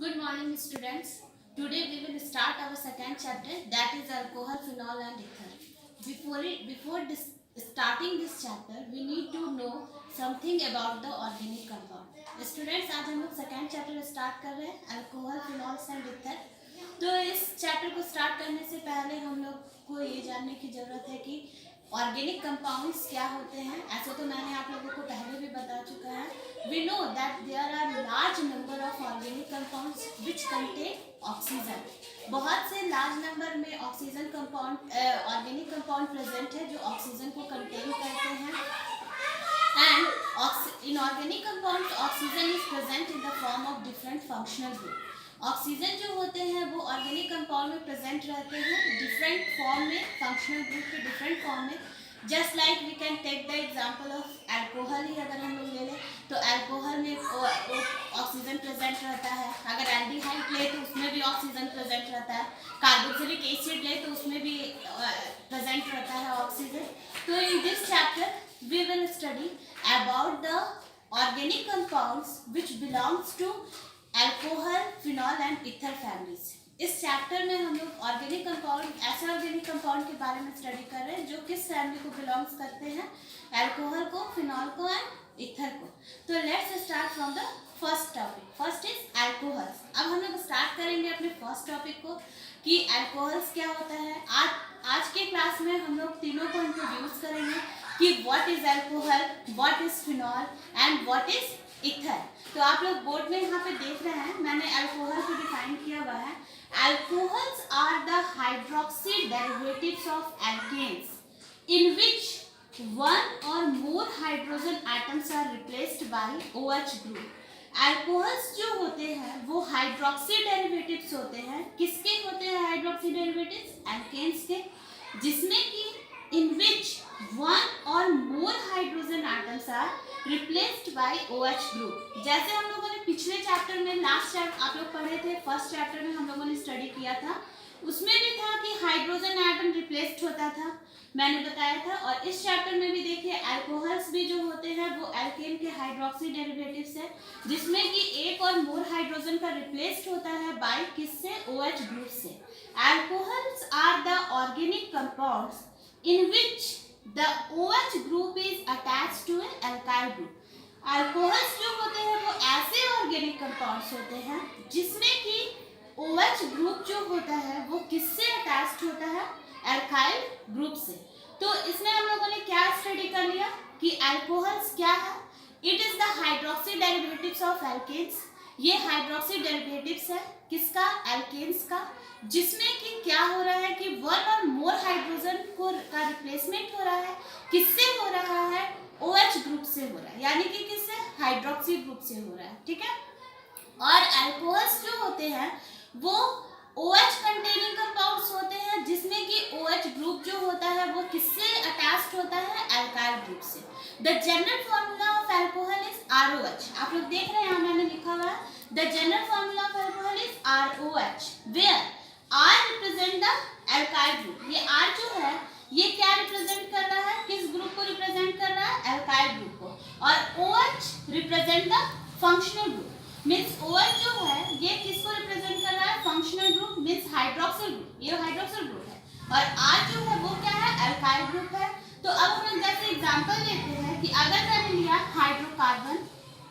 Good morning, students. Today we will start our second chapter, that is alcohol, phenol, and ether. Starting this chapter, we need to know something about the organic compound. Students, आज हम लोग second chapter start कर रहे हैं, alcohol, phenols and ether. तो इस chapter को start करने से पहले हम लोग को ये जानने की जरूरत है कि ऑर्गेनिक कंपाउंड्स क्या होते हैं. ऐसे तो मैंने आप लोगों को पहले भी बता चुका है. We know that there are large number of organic compounds which contain oxygen. बहुत से लार्ज नंबर में oxygen compound organic compound present है जो ऑक्सीजन को कंटेन करते हैं. And in organic compounds oxygen is present in the form of different functional group. Oxygen जो होते हैं वो ऑर्गेनिक कंपाउंड में प्रेजेंट रहते हैं डिफरेंट फॉर्म में, फंक्शनल ग्रुप के डिफरेंट फॉर्म में. Just like we can take the example of alcohol ही अगर हम लोग ले लें तो अल्कोहल में ऑक्सीजन प्रेजेंट रहता है. अगर एल्डिहाइड ले तो उसमें भी ऑक्सीजन प्रेजेंट रहता है. कार्बोक्सिलिक एसिड ले तो उसमें भी प्रेजेंट रहता है ऑक्सीजन. तो in this chapter we will study about the organic compounds which belongs to alcohol, phenol and ether families. इस चैप्टर में हम लोग ऑर्गेनिक कंपाउंड, ऐसे ऑर्गेनिक कंपाउंड के बारे में स्टडी कर रहे हैं जो किस फैमिली को बिलोंग्स करते हैं, अल्कोहल को, फिनॉल को एंड ईथर को. तो let's start from the first topic. First is alcohols. अब हम लोग स्टार्ट करेंगे अपने फर्स्ट टॉपिक को कि अल्कोहल्स क्या होता है. आज के क्लास में हम लोग तीनों को इंट्रोड्यूस करेंगे कि what is alcohol, what is phenol and what is ether. तो आप लोग बोर्ड में यहाँ पे देख रहे हैं, मैंने अल्कोहल को डिफाइन किया हुआ है. Alcohols are the hydroxy derivatives of alkanes in which one or more hydrogen atoms are replaced by OH group. Alcohols जो होते हैं वो हाइड्रोक्सी डेरिवेटिव्स होते हैं. किसके होते हैं हाइड्रोक्सी डेरिवेटिव्स? एल्केन्स के, जिसमें कि in which one or more hydrogen atoms are replaced by OH group. जैसे हम लोगों ने पिछले चैप्टर में, लास्ट चैप्टर आप लोग पढ़े थे, फर्स्ट चैप्टर में हम लोगों ने स्टडी किया था, उसमें भी था कि हाइड्रोजन एटम रिप्लेस्ड होता था, मैंने बताया था. और इस चैप्टर में भी देखिए अल्कोहल्स भी जो होते हैं वो एल्केन के हाइड्रोक्सी डेरिवेटिव्स है, जिसमें कि एक और मोर हाइड्रोजन का रिप्लेस्ड होता है बाय किससे? OH ग्रुप से. Alcohols are the organic compounds in which the OH group is attached to an alkyl group. Alcohols जो होते हैं वो ऐसे ऑर्गेनिक कंपाउंड्स होते हैं जिसमें कि OH ग्रुप जो होता है वो किससे अटैच्ड होता है? अल्काइल ग्रुप से. तो इसमें हम लोगों ने क्या स्टडी कर लिया कि अल्कोहल्स क्या है? It is the hydroxy derivatives of alkanes. ये हाइड्रोक्सी डेरिवेटिव्स है किसका? एल्केन्स का, जिसमें कि क्या हो रहा है कि वन और मोर हाइड्रोजन को का रिप्लेसमेंट हो रहा है. किससे हो रहा है? OH ग्रुप से हो रहा है, यानी कि किससे? हाइड्रोक्सी ग्रुप से हो रहा है. ठीक है. और अल्कोहल्स जो होते हैं वो OH कंटेनिंग कंपाउंड्स होते हैं, जिसमें कि OH ग्रुप जो होता है वो किससे अटैच्ड होता है? अल्काइल ग्रुप से. The general formula of alcohol is ROH. आप लोग देख रहे हैं यहाँ मैंने लिखा हुआ है the general formula of alcohol is ROH, where R represent the alkyl group. ये R जो है ये क्या रिप्रेजेंट कर रहा है? किस ग्रुप को रिप्रेजेंट कर रहा है? अल्काइल ग्रुप को. और OH represent the functional group. Means OH जो है ये किसको रिप्रेजेंट कर रहा है? Functional group means hydroxyl group. ये हाइड्रोक्सिल ग्रुप है. और R जो है वो क्या है? अल्काइल ग्रुप है. तो अब हम लोग जैसे एग्जांपल लेते हैं कि अगर मैंने लिया हाइड्रोकार्बन,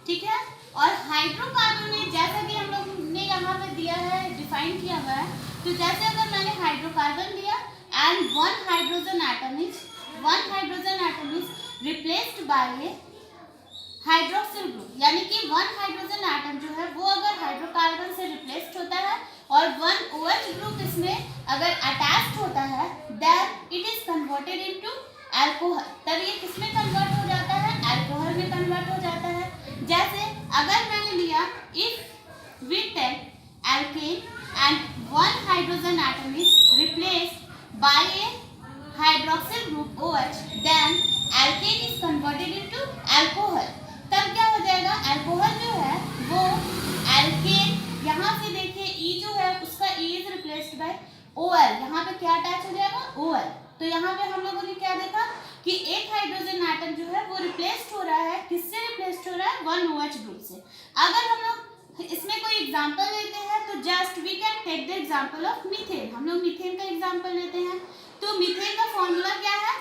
ठीक है, और हाइड्रोकार्बन में जैसा कि हम लोग ने यहाँ पे दिया है, डिफाइन किया हुआ है, तो जैसे अगर मैंने हाइड्रोकार्बन लिया and one hydrogen atom is replaced bye A hydroxyl group, यानी कि वन हाइड्रोजन एटम जो है वो अगर हाइड्रोकार्बन से रिप्लेस्ड होता है और वन OH ग्रुप इसमें अगर अटैच्ड होता है, then it is converted into alcohol. तब ये किसमें कन्वर्ट हो जाता है? अल्कोहल में कन्वर्ट हो जाता है. जैसे अगर मैंने लिया if we take alkane and one hydrogen atom is replaced by a hydroxyl group OH, then alkane is converted into alcohol. तब क्या हो जाएगा? अल्कोहल जो है वो alkane, यहाँ से देखिए E जो है उसका E is replaced by OL. यहाँ पे क्या अटैच हो जाएगा? OL. तो यहाँ पे हम लोगों ने क्या देखा कि एक हाइड्रोजन एटम जो है वो रिप्लेस्ड हो रहा है. किससे रिप्लेस्ड हो रहा है? वन OH ग्रुप से. अगर हम लोग इसमें कोई एग्जांपल लेते हैं तो just we can take the example of methane. हम लोग मीथेन का एग्जांपल लेते हैं। तो मीथेन का फॉर्मूला क्या है?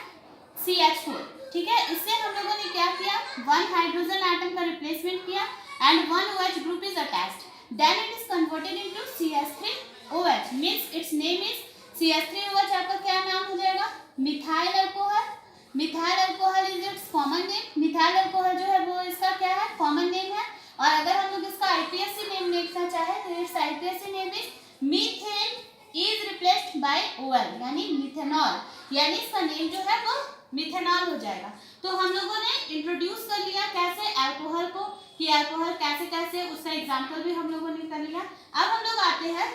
CH4। ठीक है, इससे हम लोगों ने क्या किया, वन हाइड्रोजन एटम का रिप्लेसमेंट किया and one OH group is attached, then it is converted into CH3OH, means its name is CH3OH। आपका क्या नाम हो जाएगा? Methyl alcohol. Methyl alcohol is its common name. Methyl alcohol जो है वो इसका क्या है? कॉमन नेम है। और अगर हम लोग इसका IPSC नेम देखना चाहे तो it's IPSC name is methane is replaced bye OL, यानी मिथेनॉल, यानी इसका नेम जो है वो मिथेनॉल हो जाएगा। तो हम लोगों ने इंट्रोड्यूस कर लिया कैसे अल्कोहल को, कि अल्कोहल कैसे कैसे, उसका एग्जांपल भी हम लोगों ने कर लिया। अब हम लोग आते हैं,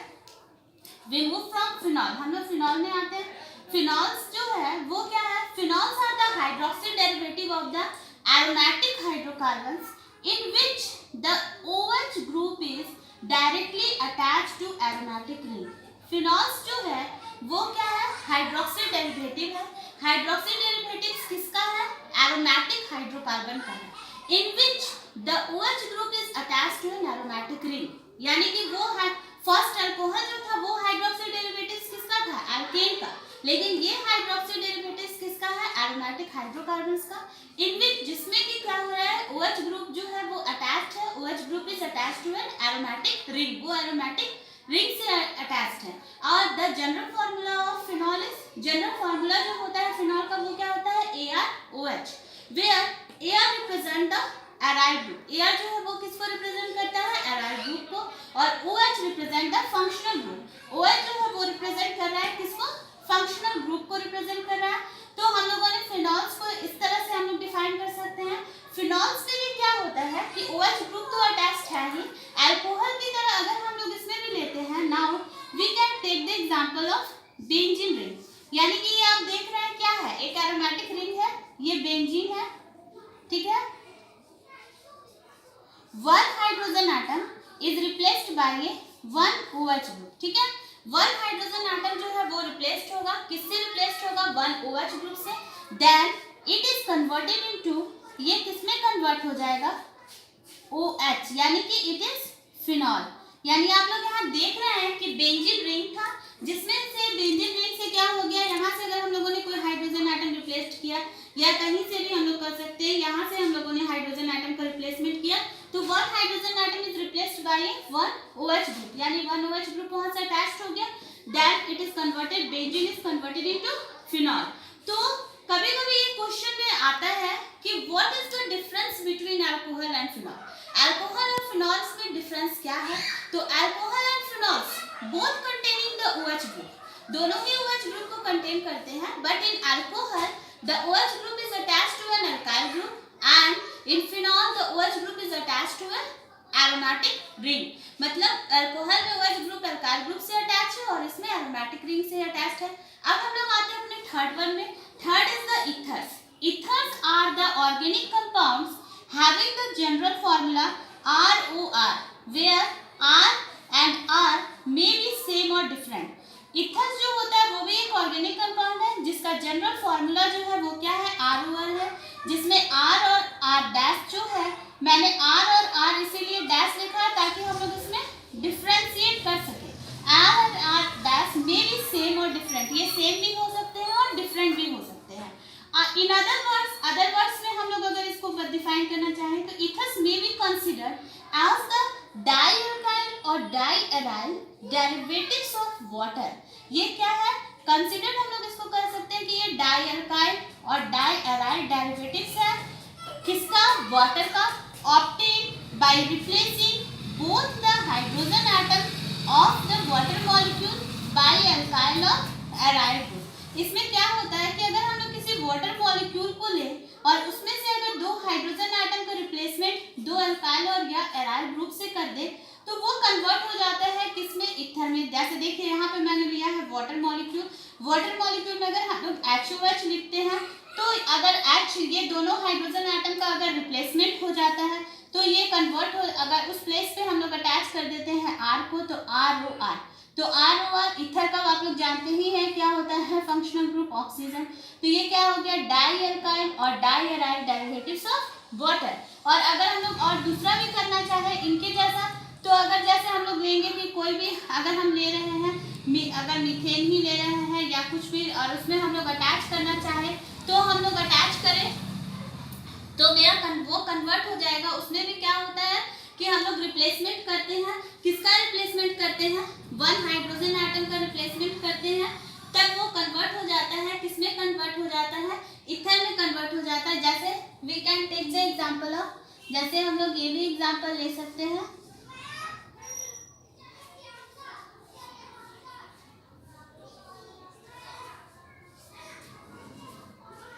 वी मूव फ्रॉम फिनॉल, हम लोग फिनॉल में आते हैं। फिनॉल्स जो है वो क्या है? Phenols are the hydroxy derivative of the aromatic hydrocarbons in which the OH group is directly attached to aromatic ring। Phenols जो है वो क्या है? हाइड्रोक्सी डेरिवेटिव है। हाइड्रोक्सी डेरिवेटिव किसका है? एरोमेटिक हाइड्रोकार्बन का है। In which the OH group is attached to an aromatic ring, यानी कि वो है फर्स्ट अल्कोहल जो था वो हाइड्रोक्सी डेरिवेटिव किसका था? एल्केन का। लेकिन ये हाइड्रोक्सी डेरिवेटिव किसका है? एरोमेटिक हाइड्रोकार्बन्स का। इन विच, जिसमें कि क्या हो रहा है? OH ग्रुप जो है वो अटैच्ड है, OH group is attached to an aromatic ring, वो एरोमेटिक रिंग से अटैच्ड है। और the general formula of phenol is, general formula जो होता है फिनॉल का वो क्या होता है? ArOH, where Ar represent the aryl group. Ar जो है वो किसको रिप्रेजेंट करता है? एराइल ग्रुप को। और OH represent the functional group. OH जो है वो रिप्रेजेंट कर रहा है किसको? फंक्शनल ग्रुप को रिप्रेजेंट कर रहा है। तो हम लोगों ने फिनॉल्स को इस तरह से हम लोग डिफाइन कर सकते हैं। फिनॉल्स के लिए क्या होता है कि OH ग्रुप तो अटैच्ड है ही, अल्कोहल की तरह अगर हम लोग इसमें भी लेते हैं, now we can take the example of benzene ring, यानी कि ये आप देख रहे हैं क्या है? एक एरोमेटिक रिंग है, ये बेंजीन है, ठीक है। One hydrogen atom is replaced by one OH group, ठीक है। वन हाइड्रोजन एटम जो है वो रिप्लेस्ड होगा, किससे रिप्लेस्ड होगा? वन OH ग्रुप से। Then it is converted into, ये किसमें कन्वर्ट हो जाएगा? OH, यानी कि इट इज फिनॉल। यानी आप लोग यहाँ देख रहे हैं कि बेंजीन रिंग था, जिसमें से बेंजीन रिंग से क्या हो गया? यहाँ से अगर हम लोगों ने कोई हाइड्रोजन एटम रिप्लेस किया, या कहीं से भी हम लोग कर सकते हैं, यहाँ से हम लोगों ने हाइड्रोजन एटम का रिप्लेसमेंट किया, तो one hydrogen atom is replaced by one OH group, यानी वन OH ग्रुप वहां से अटैच्ड हो गया। Then it is converted, benzene is converted into phenol. तो कभी कभी ये क्वेश्चन में आता है कि what is the difference between alcohol and phenol? Alcohol और फिनॉल्स में डिफरेंस क्या है? तो alcohol and phenols both containing the OH group, दोनों ही OH ग्रुप को कंटेन करते हैं, but in alcohol the OH group is attached to an alkyl group and in phenol the OH group is attached to an aromatic ring। मतलब alcohol में OH group alkyl group से attach है और इसमें aromatic ring से attached है। अब हम लोग आते हैं अपने थर्ड वन में। Third is the ethers. Ethers are the organic compounds having the general formula ROR where R and R may be same or different। Ethers जो होता है वो भी एक ऑर्गेनिक कंपाउंड है जिसका जनरल फार्मूला जो है वो क्या है? ROR है, जिसमें R और R डैश जो है, मैंने R और R इसीलिए डैश लिखा है ताकि हम लोग इसमें डिफरेंशिएट कर सके। R और R dash may be same और डिफरेंट, ये सेम भी हो सकते हैं और डिफरेंट भी हो सकते हैं। इन अदर वर्ड्स में हम लोग अगर इसको डिफाइन करना चाहें तो ethers may be considered as the dialkyl और डाइएराइल डेरिवेटिव्स ऑफ वाटर। ये क्या है? कंसिडर हम लोग इसको कर सकते हैं कि ये डाइअल्काइल और डाइएराइल डेरिवेटिव्स है किसका? वाटर का। Obtain by replacing both the hydrogen atom of the water molecule by alkyl और एराइल ग्रुप। इसमें क्या होता है कि अगर हम लोग किसी वाटर मॉलिक्यूल को लें और उसमें से अगर दो हाइड्रोजन एटम का रिप्लेसमेंट दो अल्काइल और या एराइल ग्रुप से कर दे तो वो कन्वर्ट हो जाता है किसमें? ईथर में। जैसे देखिए यहाँ पे मैंने लिया है वाटर मॉलिक्यूल। वाटर मॉलिक्यूल में अगर हम लोग HOH लिखते हैं तो अगर H, ये दोनों हाइड्रोजन एटम का अगर रिप्लेसमेंट हो जाता है तो ये कन्वर्ट हो, अगर उस प्लेस पे हम लोग अटैच कर देते हैं R को तो ROR। तो ROR ईथर का आप लोग जानते ही हैं क्या होता है? Functional group oxygen. तो ये क्या हो गया? डाइअल्काइल और डाइएराइल डेरिवेटिव्स ऑफ वाटर। और अगर हम लोग और दूसरा भी करना चाहे इनके जैसा तो अगर जैसे हम लोग लेंगे कि कोई भी अगर हम ले रहे हैं, अगर मीथेन ही ले रहे हैं या कुछ भी, और उसमें हम लोग अटैच करना चाहे तो हम लोग अटैच करें तो मेरा वो कन्वर्ट हो जाएगा। उसमें भी क्या होता है कि हम लोग रिप्लेसमेंट करते हैं, किसका रिप्लेसमेंट करते हैं, 1 हाइड्रोजन एटम का रिप्लेसमेंट करते हैं, तब वो कन्वर्ट हो जाता है, किसमें कन्वर्ट हो जाता है, ईथर में कन्वर्ट हो जाता है। जैसे we can take the example of, जैसे हम लोग ये भी एग्जांपल ले सकते हैं,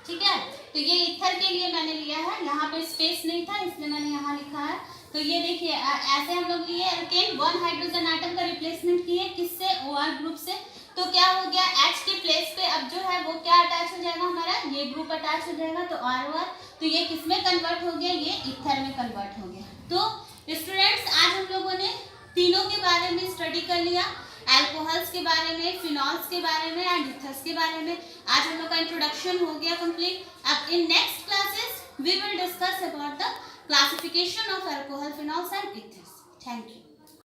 ठीक है। तो ये ईथर के लिए मैंने लिया है, यहाँ पे स्पेस नहीं था इसलिए मैंने यहाँ लिखा है। तो ये देखिए ऐसे हम लोग लिए एल्केन, 1 हाइड्रोजन एटम का रिप्लेसमेंट किए किससे, OR ग्रुप से। तो क्या हो गया, H के प्लेस पे अब जो है वो क्या अटैच हो जाएगा, हमारा ये ग्रुप अटैच हो जाएगा, तो R। तो ये किस में कन्वर्ट हो गया, ये ईथर में कन्वर्ट हो गया। तो स्टूडेंट्स आज हम लोगों ने तीनों के बारे में स्टडी कर लिया, अल्कोहल्स के बारे में, फिनॉल्स के बारे में एंड ईथर्स के बारे में। आज हम लोग का इंट्रोडक्शन हो गया कंप्लीट। अब in next classes we will discuss about the classification of alcohol, phenols and ethers. Thank you.